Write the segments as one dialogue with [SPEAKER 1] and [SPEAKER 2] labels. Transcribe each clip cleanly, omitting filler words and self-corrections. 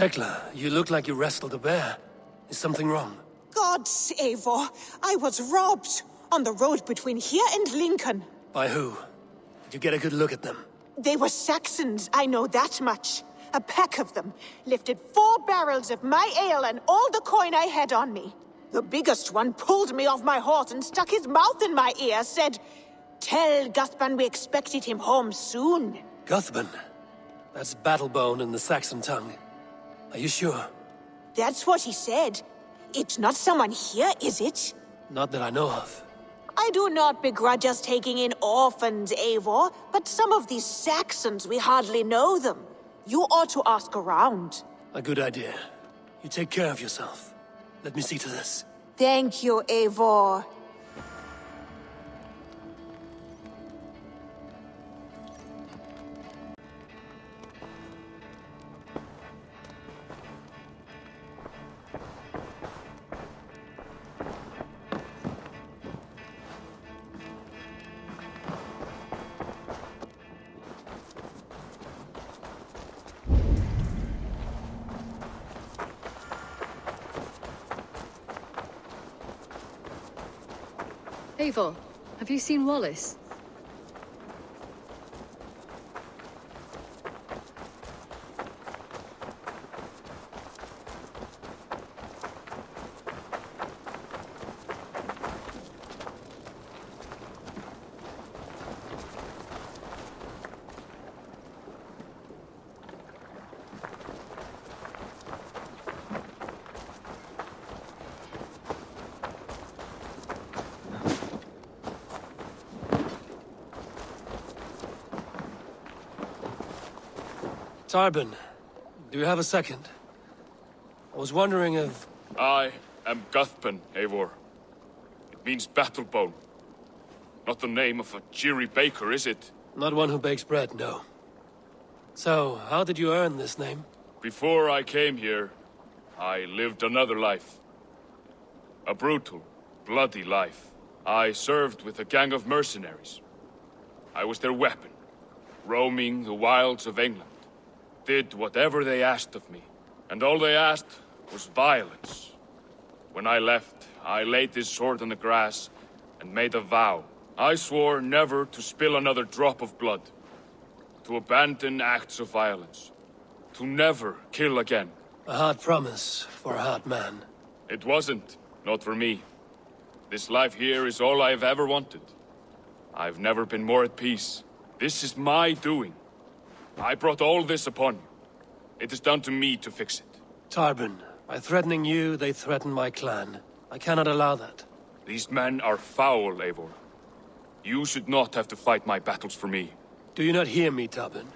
[SPEAKER 1] Tekla, you look like you wrestled a bear. Is something wrong?
[SPEAKER 2] Gods, Eivor, I was robbed on the road between here and Lincoln.
[SPEAKER 1] By who? Did you get a good look at them?
[SPEAKER 2] They were Saxons, I know that much. A pack of them lifted 4 barrels of my ale and all the coin I had on me. The biggest one pulled me off my horse and stuck his mouth in my ear, said, "Tell Guthban we expected him home soon."
[SPEAKER 1] Guthban? That's Battlebone in the Saxon tongue. Are you sure?
[SPEAKER 2] That's what he said. It's not someone here, is it?
[SPEAKER 1] Not that I know of.
[SPEAKER 2] I do not begrudge us taking in orphans, Eivor, but some of these Saxons, we hardly know them. You ought to ask around.
[SPEAKER 1] A good idea. You take care of yourself. Let me see to this.
[SPEAKER 2] Thank you, Eivor.
[SPEAKER 3] Eivor, have you seen Wallace?
[SPEAKER 1] Tarbin, do you have a second? I was wondering if...
[SPEAKER 4] I am Guthban, Eivor. It means battlebone. Not the name of a cheery baker, is it?
[SPEAKER 1] Not one who bakes bread, no. So, how did you earn this name?
[SPEAKER 4] Before I came here, I lived another life. A brutal, bloody life. I served with a gang of mercenaries. I was their weapon, roaming the wilds of England. Did whatever they asked of me. And all they asked was violence. When I left, I laid this sword on the grass and made a vow. I swore never to spill another drop of blood. To abandon acts of violence. To never kill again.
[SPEAKER 1] A hard promise for a hard man.
[SPEAKER 4] It wasn't. Not for me. This life here is all I've ever wanted. I've never been more at peace. This is my doing. I brought all this upon you. It is down to me to fix it.
[SPEAKER 1] Tarbin, by threatening you, they threaten my clan. I cannot allow that.
[SPEAKER 4] These men are foul, Eivor. You should not have to fight my battles for me.
[SPEAKER 1] Do you not hear me, Tarbin?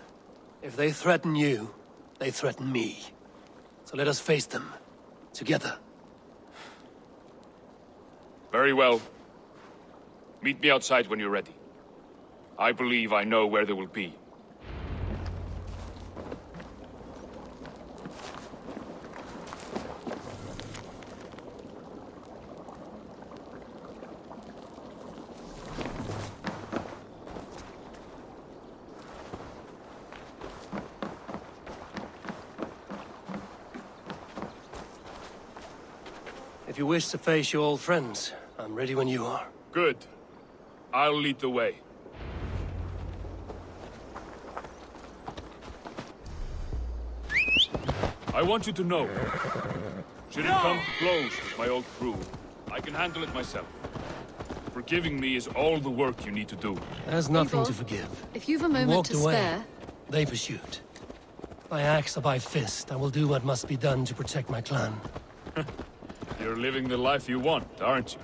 [SPEAKER 1] If they threaten you, they threaten me. So let us face them. Together.
[SPEAKER 4] Very well. Meet me outside when you're ready. I believe I know where they will be.
[SPEAKER 1] If you wish to face your old friends, I'm ready when you are.
[SPEAKER 4] Good. I'll lead the way. I want you to know, should it come to blows with my old crew, I can handle it myself. Forgiving me is all the work you need to do.
[SPEAKER 1] There's nothing
[SPEAKER 3] Eivor,
[SPEAKER 1] to forgive.
[SPEAKER 3] if you've a moment
[SPEAKER 1] Walked
[SPEAKER 3] to
[SPEAKER 1] away.
[SPEAKER 3] spare...
[SPEAKER 1] They pursued. By axe or by fist, I will do what must be done to protect my clan.
[SPEAKER 4] You're living the life you want, aren't you?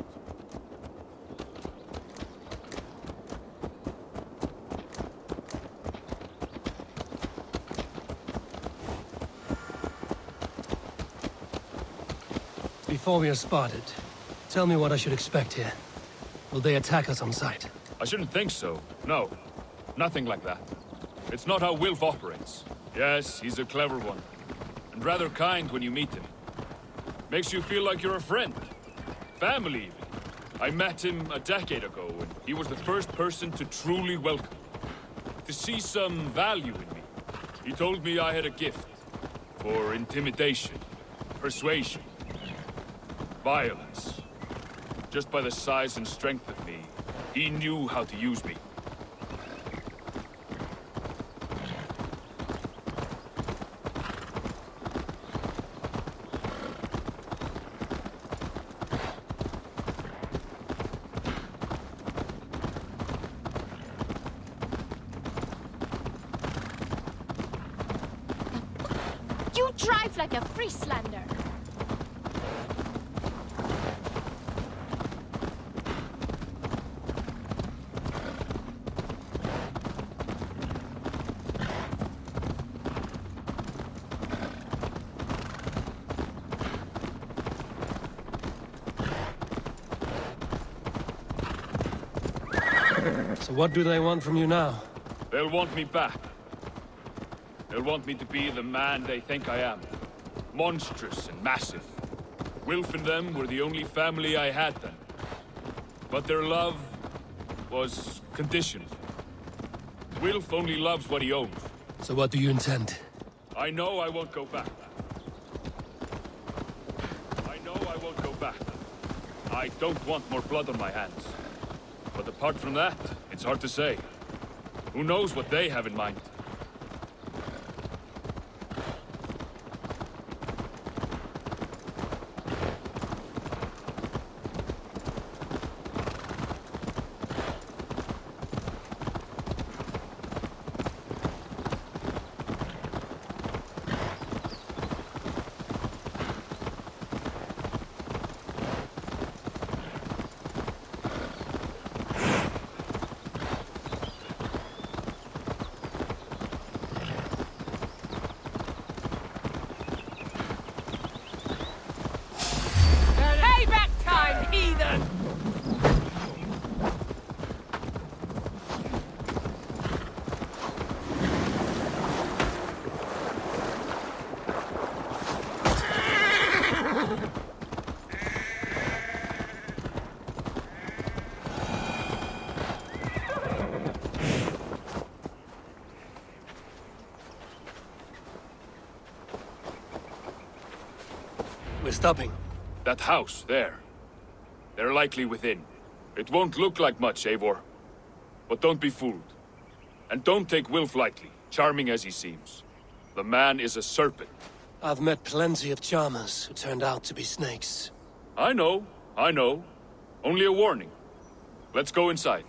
[SPEAKER 1] Before we are spotted, tell me what I should expect here. Will they attack us on sight?
[SPEAKER 4] I shouldn't think so. No. Nothing like that. It's not how Wilf operates. Yes, he's a clever one. And rather kind when you meet him. Makes you feel like you're a friend. Family, even. I met him a decade ago, and he was the first person to truly welcome me. To see some value in me. He told me I had a gift. for intimidation, persuasion, violence. Just by the size and strength of me, he knew how to use me.
[SPEAKER 5] You drive like a Frieslander.
[SPEAKER 1] So what do they want from you now?
[SPEAKER 4] They'll want me back. They'll want me to be the man they think I am. Monstrous and massive. Wilf and them were the only family I had then. But their love was conditioned. Wilf only loves what he owns.
[SPEAKER 1] So what do you intend?
[SPEAKER 4] I know I won't go back. I know I won't go back. I don't want more blood on my hands. But apart from that, it's hard to say. Who knows what they have in mind?
[SPEAKER 1] We're stopping.
[SPEAKER 4] That house, there. They're likely within. It won't look like much, Eivor. But don't be fooled. And don't take Wilf lightly, charming as he seems. The man is a serpent.
[SPEAKER 1] I've met plenty of charmers who turned out to be snakes.
[SPEAKER 4] I know. Only a warning. Let's go inside.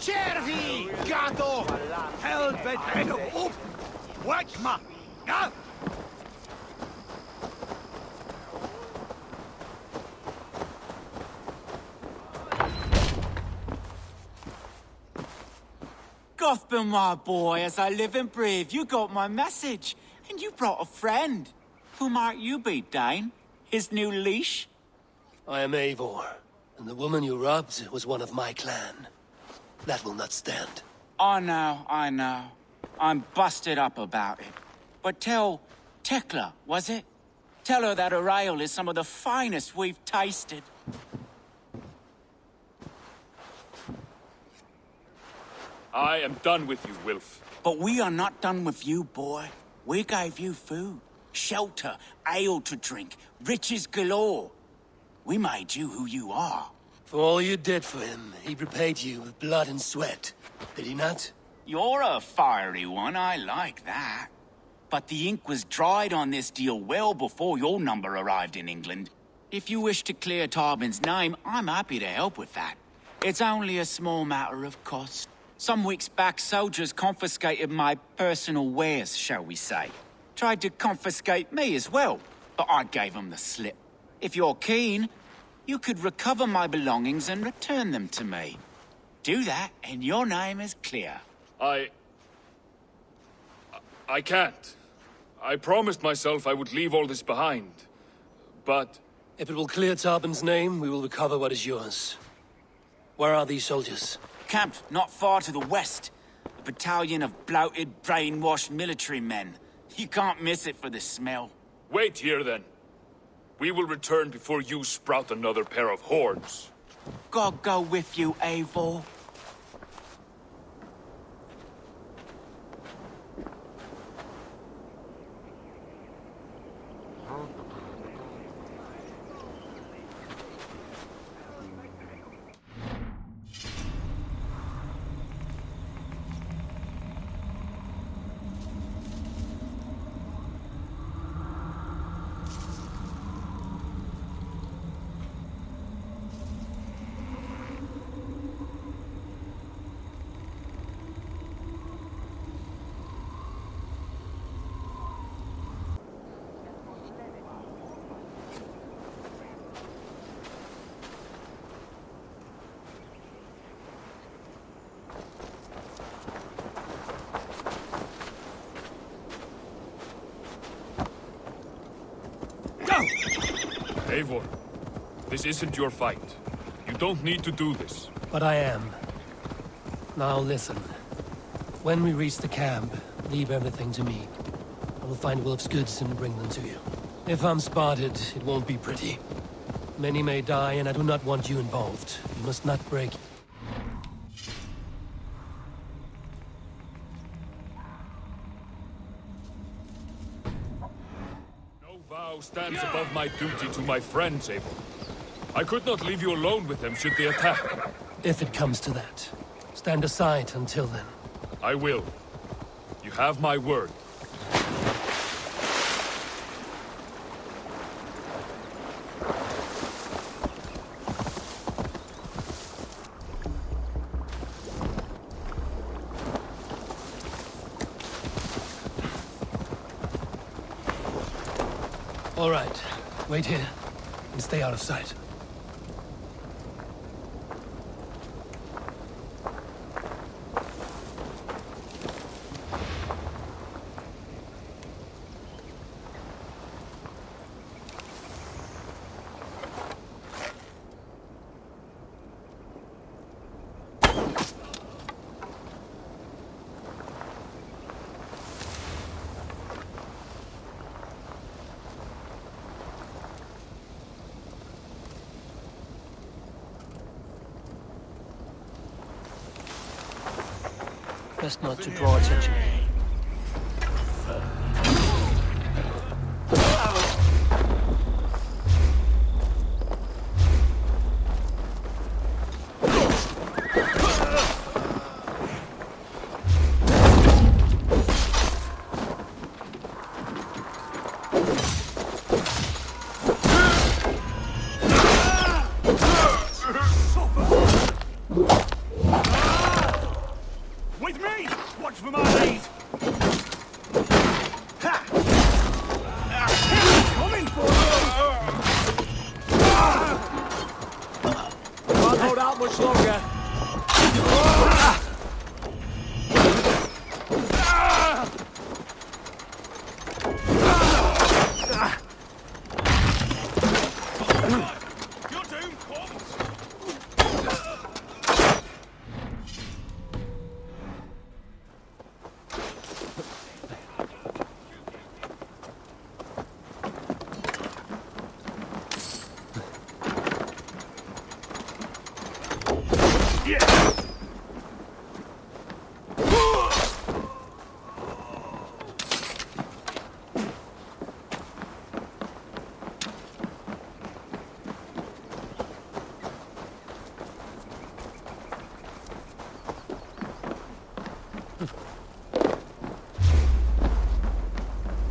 [SPEAKER 6] Cervi, gato! Helvete, op! Watma! Ja?
[SPEAKER 7] Gotham, my boy, as I live and breathe, you got my message. And you brought a friend. Who might you be, Dane? His new leash?
[SPEAKER 1] I am Eivor, and the woman you robbed was one of my clan. That will not stand.
[SPEAKER 7] I know. I'm busted up about it. But tell Tekla, was it? Tell her that her ale is some of the finest we've tasted.
[SPEAKER 4] I am done with you, Wilf.
[SPEAKER 7] But we are not done with you, boy. We gave you food, shelter, ale to drink, riches galore. We made you who you are.
[SPEAKER 1] For all you did for him, he repaid you with blood and sweat. Did he not?
[SPEAKER 7] You're a fiery one, I like that. But the ink was dried on this deal well before your number arrived in England. If you wish to clear Tarbin's name, I'm happy to help with that. It's only a small matter of cost. Some weeks back, soldiers confiscated my personal wares, shall we say. Tried to confiscate me as well, but I gave them the slip. If you're keen, you could recover my belongings and return them to me. Do that, and your name is clear.
[SPEAKER 4] I can't. I promised myself I would leave all this behind. But...
[SPEAKER 1] If it will clear Tarbin's name, we will recover what is yours. Where are these soldiers?
[SPEAKER 7] Camped not far to the west. A battalion of bloated, brainwashed military men. You can't miss it for the smell.
[SPEAKER 4] wait here then. We will return before you sprout another pair of horns.
[SPEAKER 7] God go with you, Eivor.
[SPEAKER 4] Eivor, this isn't your fight. You don't need to do this.
[SPEAKER 1] But I am. Now listen. When we reach the camp, leave everything to me. I will find Wilf's goods and bring them to you. If I'm spotted, it won't be pretty. Many may die, and I do not want you involved. You must not break.
[SPEAKER 4] No vow stands above my duty to my friends, Eivor. I could not leave you alone with them should they attack.
[SPEAKER 1] If it comes to that. Stand aside until then.
[SPEAKER 4] I will. You have my word.
[SPEAKER 1] All right. Wait here and stay out of sight. Best not to draw attention.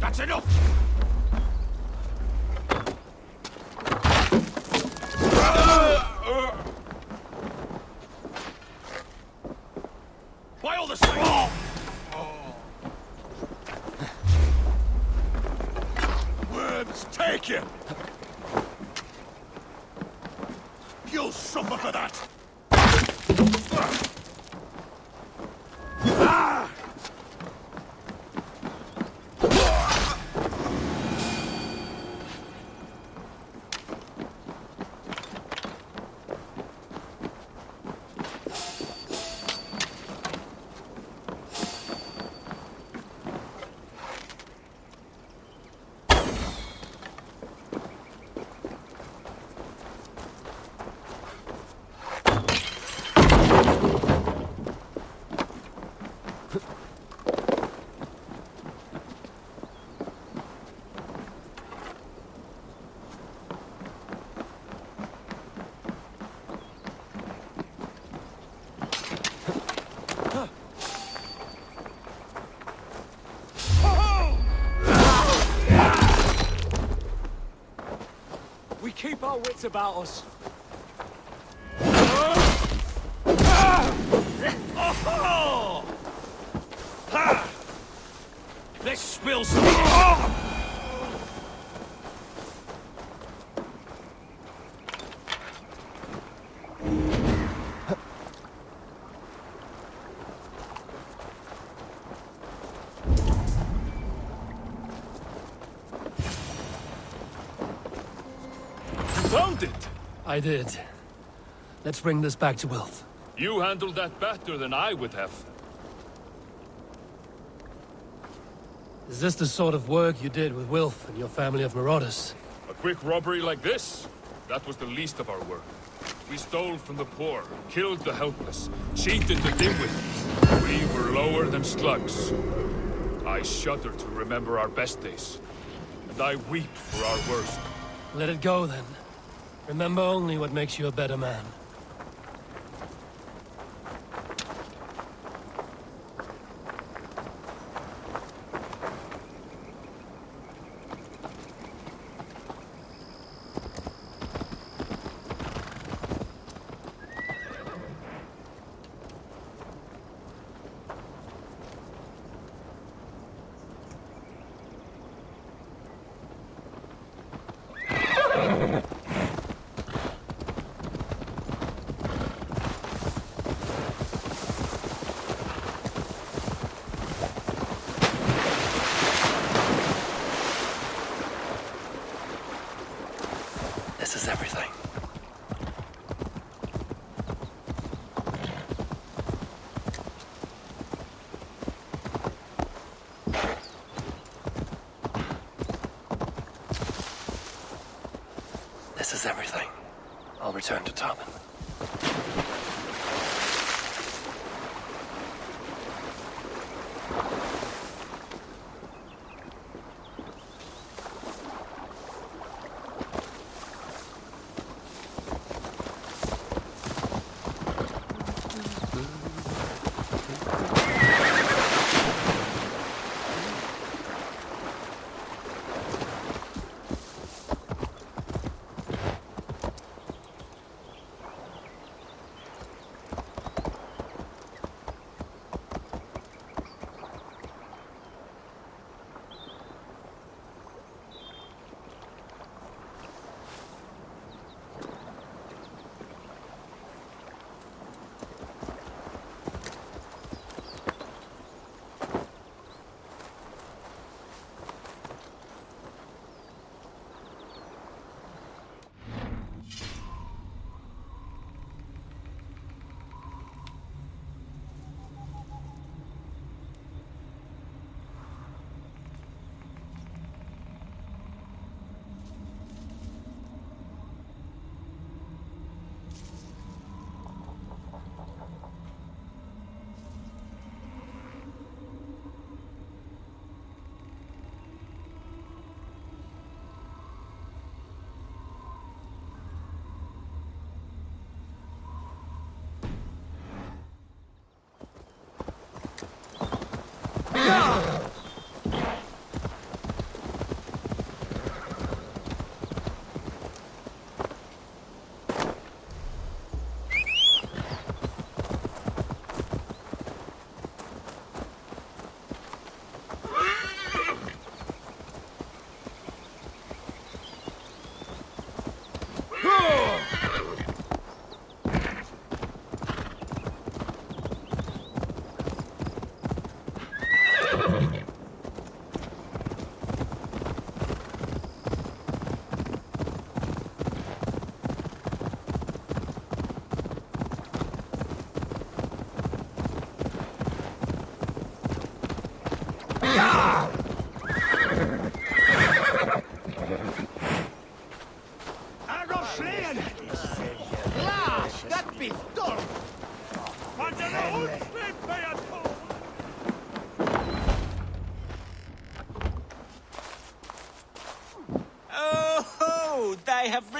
[SPEAKER 6] That's enough! Why all the same? Worms, take you! You'll suffer for that!
[SPEAKER 8] We keep our wits about us.
[SPEAKER 6] Let's spill some.
[SPEAKER 4] Found it!
[SPEAKER 1] I did. Let's bring this back to Wilf.
[SPEAKER 4] You handled that better than I would have.
[SPEAKER 1] Is this the sort of work you did with Wilf and your family of marauders?
[SPEAKER 4] A quick robbery like this? That was the least of our work. We stole from the poor, killed the helpless, cheated the dimwits. We were lower than slugs. I shudder to remember our best days. And I weep for our worst.
[SPEAKER 1] Let it go, then. Remember only what makes you a better man. This is everything. This is everything. I'll return to Tobin.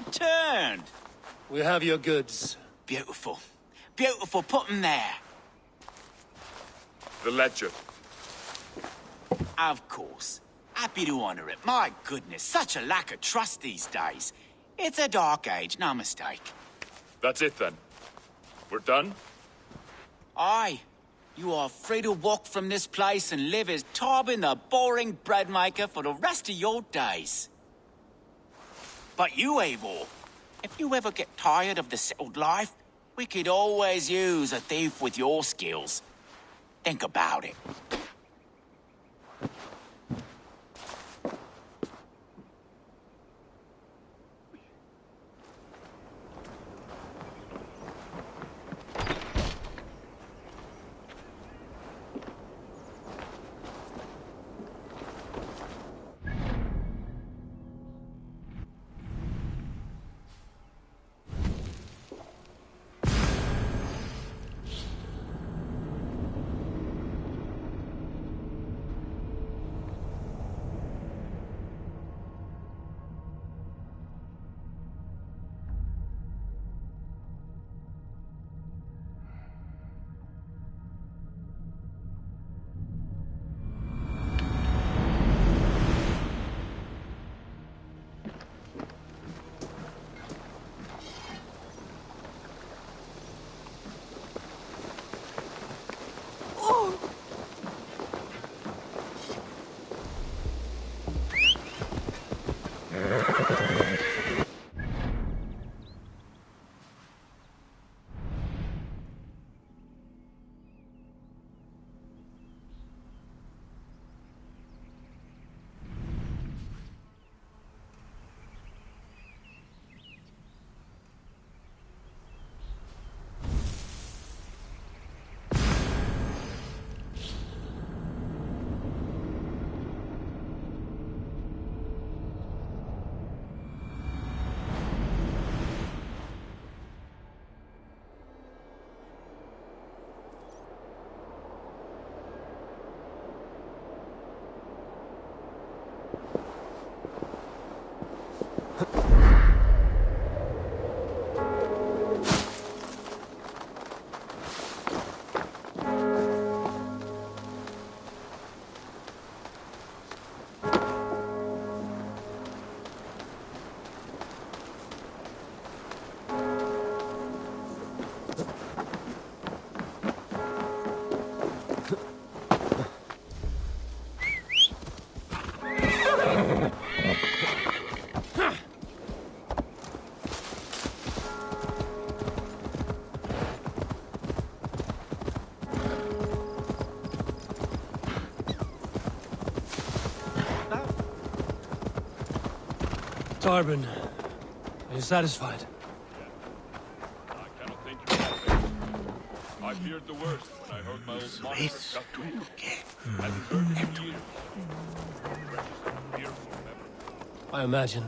[SPEAKER 7] returned.
[SPEAKER 1] We have your goods.
[SPEAKER 7] Beautiful. Beautiful. Put them there.
[SPEAKER 4] The ledger.
[SPEAKER 7] Of course. Happy to honor it. My goodness, such a lack of trust these days. It's a dark age, no mistake.
[SPEAKER 4] That's it then. We're done?
[SPEAKER 7] Aye. You are free to walk from this place and live as Tarbin the boring bread maker for the rest of your days. But you, Eivor, if you ever get tired of the settled life, we could always use a thief with your skills. Think about it.
[SPEAKER 1] Tarbin, are you satisfied?
[SPEAKER 4] I cannot think of anything. I feared the worst when I heard my old monster got to it. And heard it for years. Precious and fearful memory.
[SPEAKER 1] I imagine.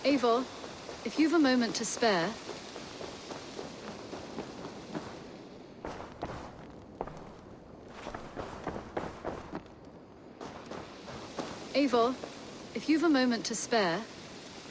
[SPEAKER 3] Eivor, if you've a moment to spare... Eivor, if you've a moment to spare...